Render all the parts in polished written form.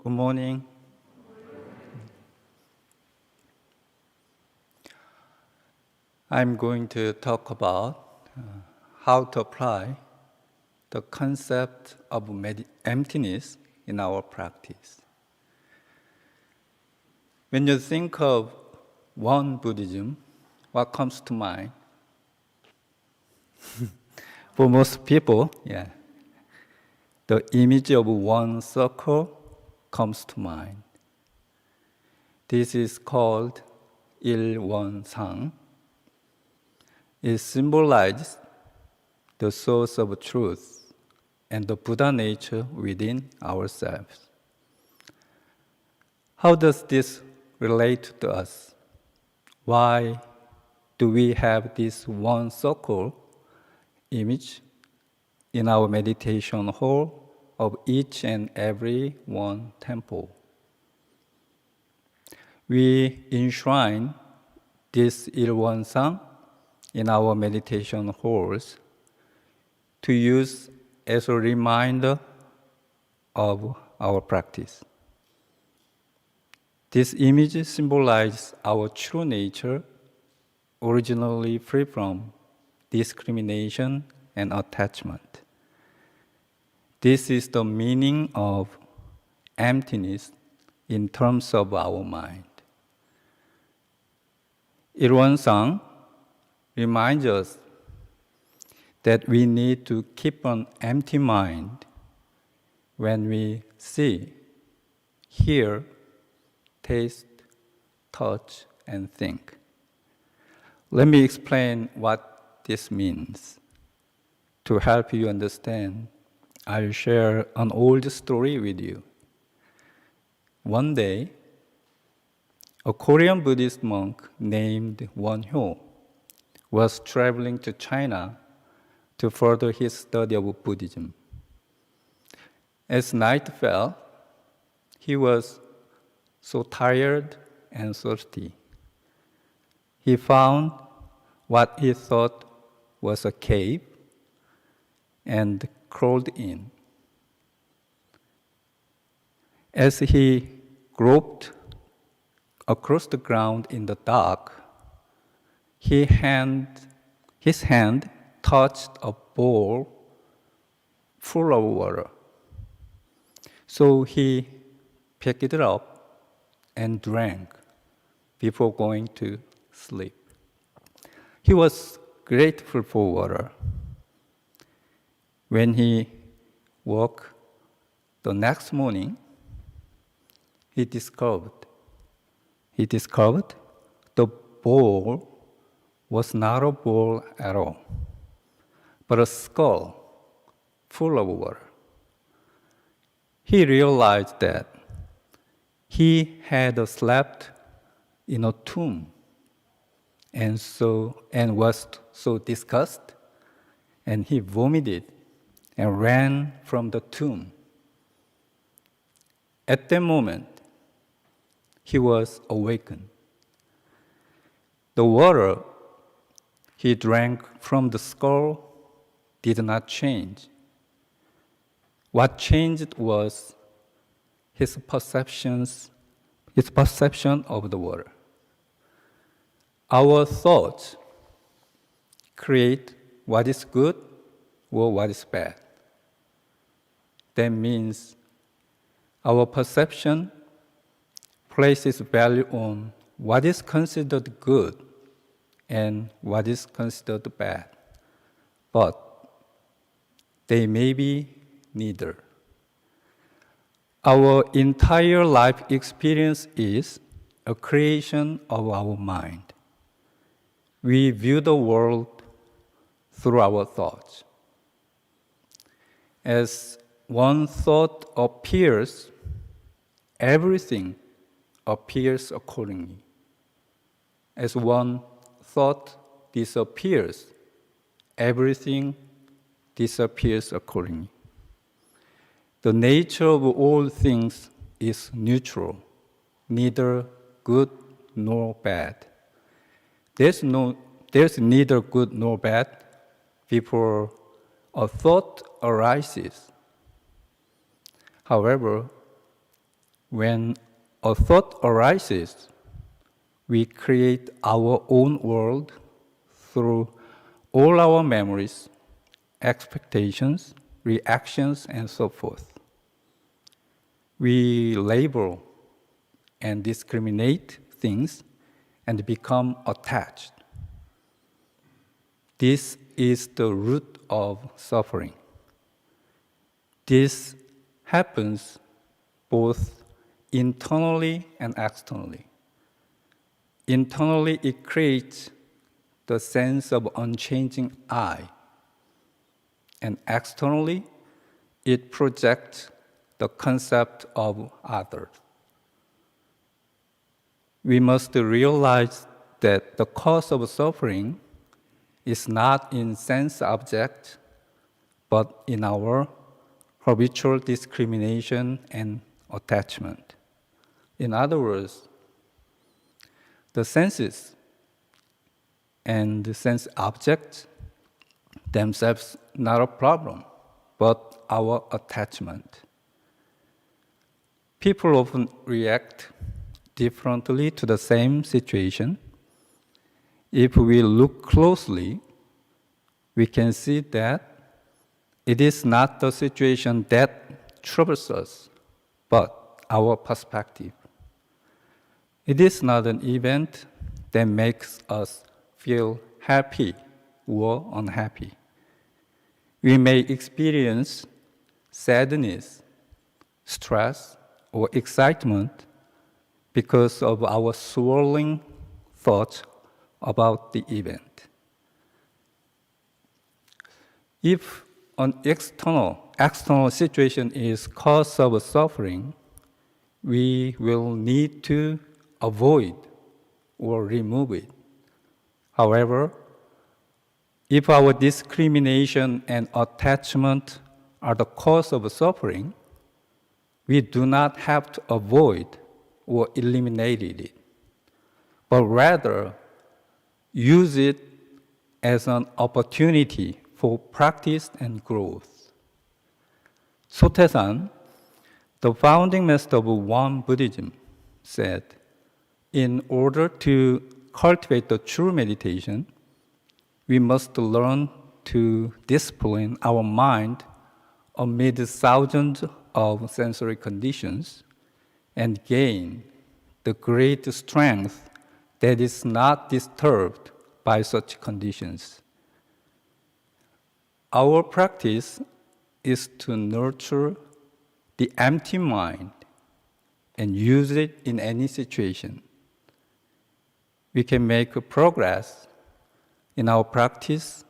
Good morning. I'm going to talk about how to apply the concept of emptiness in our practice. When you think of one Buddhism, what comes to mind? For most people, the image of one circle comes to mind. This is called Il-Won-Sang. It symbolizes the source of truth and the Buddha nature within ourselves. How does this relate to us? Why do we have this one circle image in our meditation hall of each and every one temple? We enshrine this Il-Won-Sang in our meditation halls to use as a reminder of our practice. This image symbolizes our true nature, originally free from discrimination and attachment. This is the meaning of emptiness in terms of our mind. Il-Won-Sang reminds us that we need to keep an empty mind when we see, hear, taste, touch, and think. Let me explain what this means. To help you understand, I'll share an old story with you. One day, a Korean Buddhist monk named Won-Hyo was traveling to China to further his study of Buddhism. As night fell, he was so tired and thirsty. He found what he thought was a cave and crawled in. As he groped across the ground in the dark, his hand touched a bowl full of water. So he picked it up and drank before going to sleep. He was grateful for water. When he woke the next morning, he discovered the bowl was not a bowl at all, but a skull full of water. He realized that he had slept in a tomb and was so disgusted, and he vomited and ran from the tomb. At that moment, he was awakened. The water he drank from the skull did not change. What changed was his perception of the water. Our thoughts create what is good or what is bad. That means our perception places value on what is considered good and what is considered bad. But they may be neither. Our entire life experience is a creation of our mind. We view the world through our thoughts. As one thought appears, everything appears accordingly. As one thought disappears, everything disappears accordingly. The nature of all things is neutral, neither good nor bad. There's neither good nor bad before a thought arises. However, When a thought arises, we create our own world through all our memories, expectations, reactions, and so forth. We label and discriminate things and become attached. This is the root of suffering. This happens both internally and externally. Internally, it creates the sense of unchanging I. And externally, it projects the concept of others. We must realize that the cause of suffering is not in sense object, but in our habitual discrimination and attachment. In other words, the senses and the sense objects themselves not a problem, but our attachment. People often react differently to the same situation. If we look closely, we can see that it is not the situation that troubles us, but our perspective. It is not an event that makes us feel happy or unhappy. We may experience sadness, stress, or excitement because of our swirling thoughts about the event. If an external situation is cause of suffering, we will need to avoid or remove it. However, if our discrimination and attachment are the cause of suffering, we do not have to avoid or eliminate it, but rather use it as an opportunity for practice and growth. Sotaesan, the founding master of Won Buddhism, said, in order to cultivate the true meditation, we must learn to discipline our mind amid thousands of sensory conditions and gain the great strength that is not disturbed by such conditions. Our practice is to nurture the empty mind and use it in any situation. We can make progress in our practice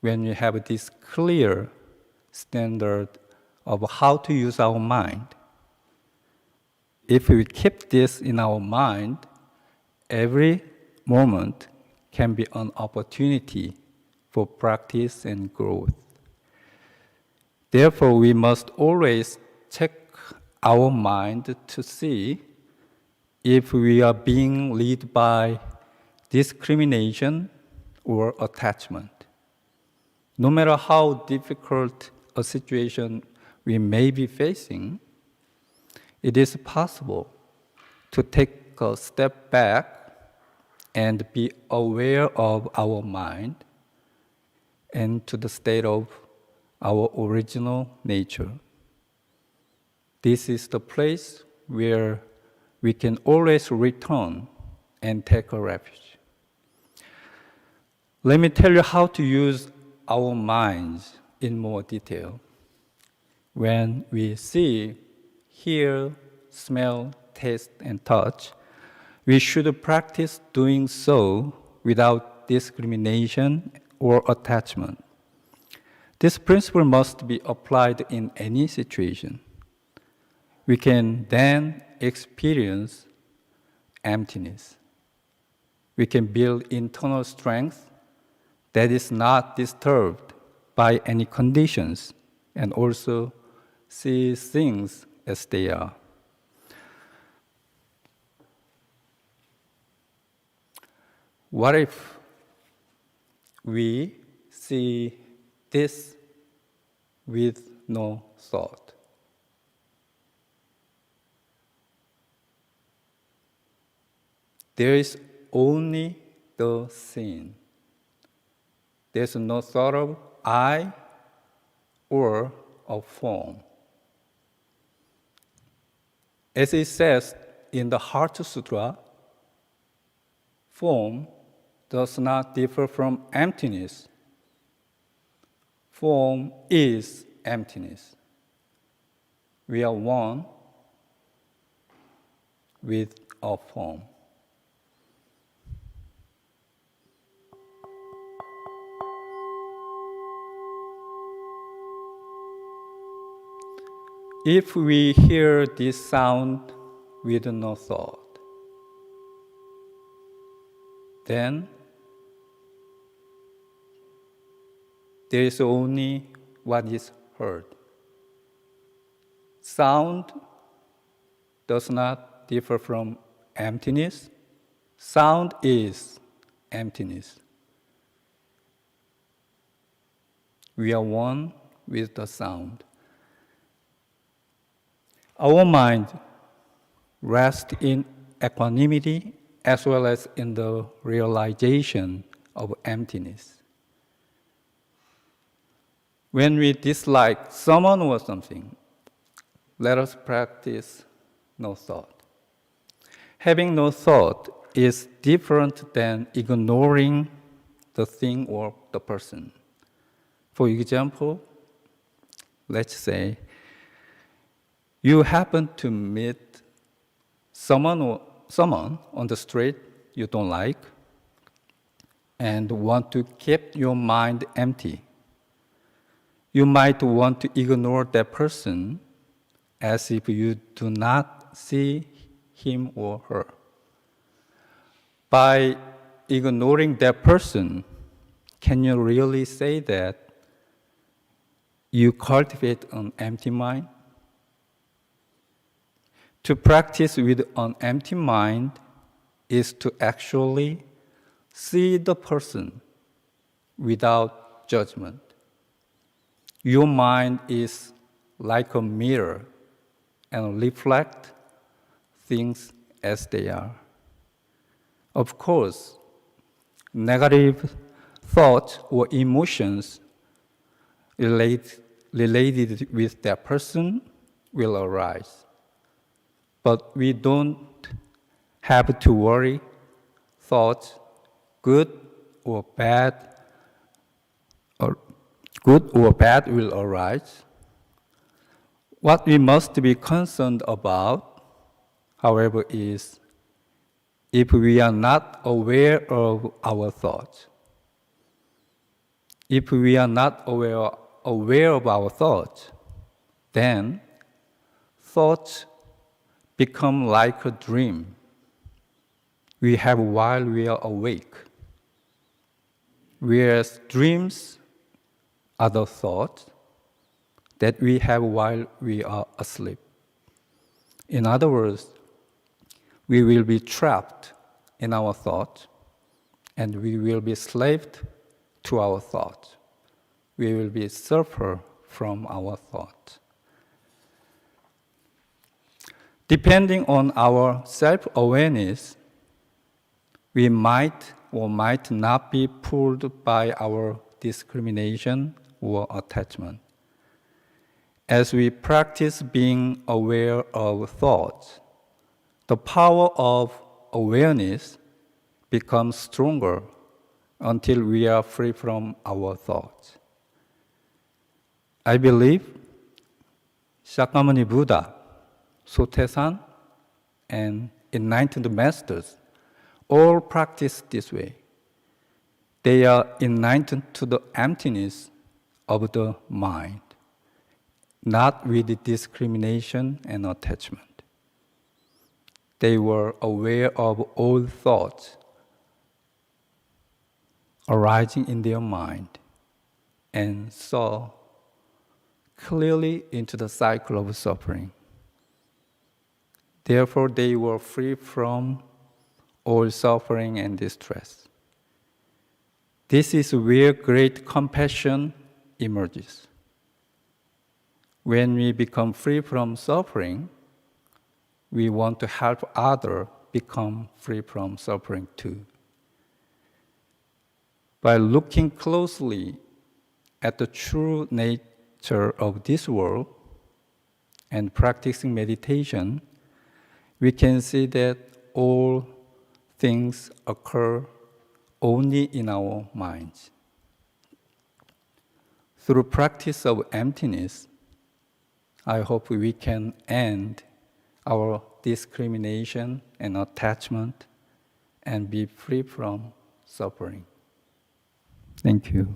when we have this clear standard of how to use our mind. If we keep this in our mind, every moment can be an opportunity for practice and growth. Therefore, we must always check our mind to see if we are being led by discrimination or attachment. No matter how difficult a situation we may be facing, it is possible to take a step back and be aware of our mind and to the state of our original nature. This is the place where we can always return and take a refuge. Let me tell you how to use our minds in more detail. When we see, hear, smell, taste, and touch, we should practice doing so without discrimination or attachment. This principle must be applied in any situation. We can then experience emptiness. We can build internal strength that is not disturbed by any conditions and also see things as they are. What if we see this with no thought? there is only the scene. There's no thought of I or of form. As it says in the Heart Sutra, form does not differ from emptiness. Form is emptiness. We are one with our form. If we hear this sound with no thought, then there is only what is heard. Sound does not differ from emptiness. Sound is emptiness. We are one with the sound. Our mind rests in equanimity as well as in the realization of emptiness. When we dislike someone or something, let us practice no thought. Having no thought is different than ignoring the thing or the person. For example, let's say you happen to meet someone on the street you don't like and want to keep your mind empty. You might want to ignore that person as if you do not see him or her. By ignoring that person, can you really say that you cultivate an empty mind? To practice with an empty mind is to actually see the person without judgment. Your mind is like a mirror and reflects things as they are. Of course, negative thoughts or emotions related with that person will arise. But we don't have to worry. Thoughts, good or bad, will arise. What we must be concerned about, however, is if we are not aware of our thoughts. If we are not aware of our thoughts, then thoughts become like a dream we have while we are awake, whereas dreams are the thoughts that we have while we are asleep. In other words, we will be trapped in our thoughts and we will be slaved to our thoughts. We will be suffer from our thoughts. Depending on our self-awareness, we might or might not be pulled by our discrimination or attachment. As we practice being aware of thoughts, the power of awareness becomes stronger until we are free from our thoughts. I believe Shakyamuni Buddha, Sotaesan, and enlightened masters all practice this way. They are enlightened to the emptiness of the mind, not with discrimination and attachment. They were aware of all thoughts arising in their mind and saw clearly into the cycle of suffering. Therefore, they were free from all suffering and distress. This is where great compassion emerges. When we become free from suffering, we want to help others become free from suffering too. By looking closely at the true nature of this world and practicing meditation, we can see that all things occur only in our minds. Through practice of emptiness, I hope we can end our discrimination and attachment and be free from suffering. Thank you.